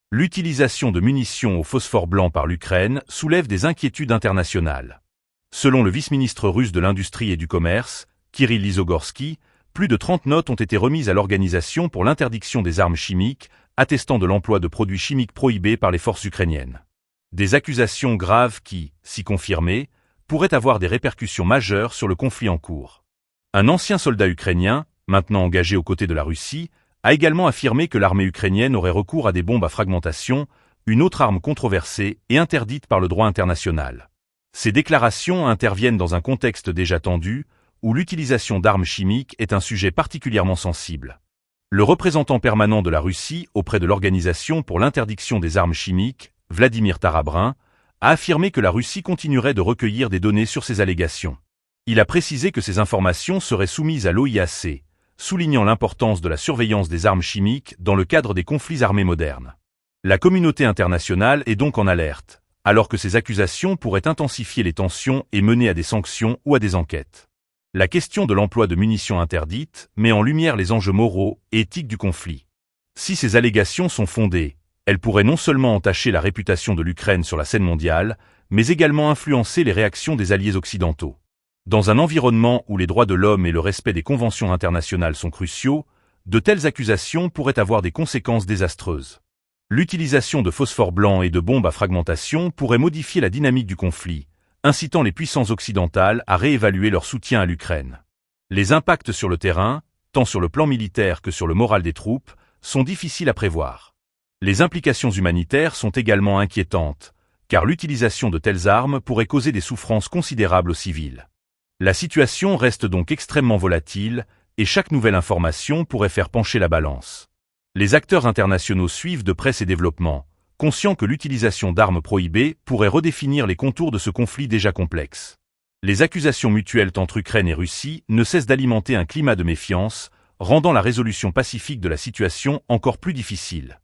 L'utilisation de munitions au phosphore blanc par l'Ukraine soulève des inquiétudes internationales. Selon le vice-ministre russe de l'Industrie et du Commerce, Kirill Lysogorsky, plus de 30 notes ont été remises à l'Organisation pour l'interdiction des armes chimiques, attestant de l'emploi de produits chimiques prohibés par les forces ukrainiennes. Des accusations graves qui, si confirmées, pourraient avoir des répercussions majeures sur le conflit en cours. Un ancien soldat ukrainien, maintenant engagé aux côtés de la Russie, a également affirmé que l'armée ukrainienne aurait recours à des bombes à fragmentation, une autre arme controversée et interdite par le droit international. Ces déclarations interviennent dans un contexte déjà tendu, où l'utilisation d'armes chimiques est un sujet particulièrement sensible. Le représentant permanent de la Russie auprès de l'Organisation pour l'interdiction des armes chimiques, Vladimir Tarabrin, a affirmé que la Russie continuerait de recueillir des données sur ces allégations. Il a précisé que ces informations seraient soumises à l'OIAC, soulignant l'importance de la surveillance des armes chimiques dans le cadre des conflits armés modernes. La communauté internationale est donc en alerte, alors que ces accusations pourraient intensifier les tensions et mener à des sanctions ou à des enquêtes. La question de l'emploi de munitions interdites met en lumière les enjeux moraux et éthiques du conflit. Si ces allégations sont fondées, elles pourraient non seulement entacher la réputation de l'Ukraine sur la scène mondiale, mais également influencer les réactions des alliés occidentaux. Dans un environnement où les droits de l'homme et le respect des conventions internationales sont cruciaux, de telles accusations pourraient avoir des conséquences désastreuses. L'utilisation de phosphore blanc et de bombes à fragmentation pourrait modifier la dynamique du conflit, incitant les puissances occidentales à réévaluer leur soutien à l'Ukraine. Les impacts sur le terrain, tant sur le plan militaire que sur le moral des troupes, sont difficiles à prévoir. Les implications humanitaires sont également inquiétantes, car l'utilisation de telles armes pourrait causer des souffrances considérables aux civils. La situation reste donc extrêmement volatile, et chaque nouvelle information pourrait faire pencher la balance. Les acteurs internationaux suivent de près ces développements, conscients que l'utilisation d'armes prohibées pourrait redéfinir les contours de ce conflit déjà complexe. Les accusations mutuelles entre Ukraine et Russie ne cessent d'alimenter un climat de méfiance, rendant la résolution pacifique de la situation encore plus difficile.